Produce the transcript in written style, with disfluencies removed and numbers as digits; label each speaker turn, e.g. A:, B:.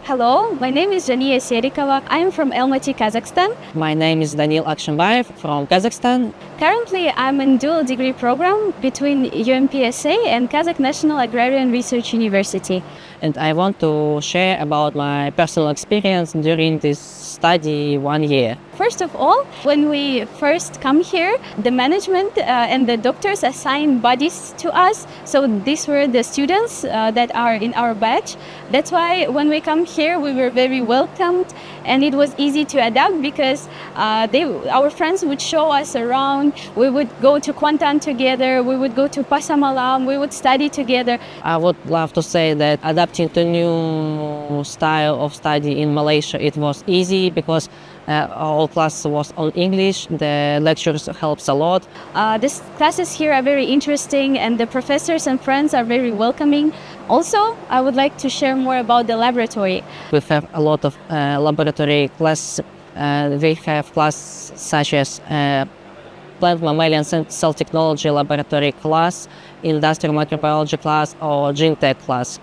A: Hello, my name is Jania Serikova. I am from Almaty, Kazakhstan.
B: My name is Danil Akshanbayev from Kazakhstan.
A: Currently, I'm in dual degree program between UMPSA and Kazakh National Agrarian Research University.
B: And I want to share about my personal experience during this study 1 year.
A: First of all, when we first come here, the management and the doctors assign buddies to us. So these were the students that are in our batch. That's why when we come here, we were very welcomed, and it was easy to adapt because our friends would show us around. We would go to Kuantan together. We would go to Pasamalam. We would study together.
B: I would love to say that adapting to new style of study in Malaysia, it was easy because all class was on English. The lectures helps a lot.
A: The classes here are very interesting, and the professors and friends are very welcoming. Also, I would like to share more about the laboratory.
B: We have a lot of laboratory classes. We have classes such as plant mammalian cell technology laboratory class, industrial microbiology class, or gene tech class.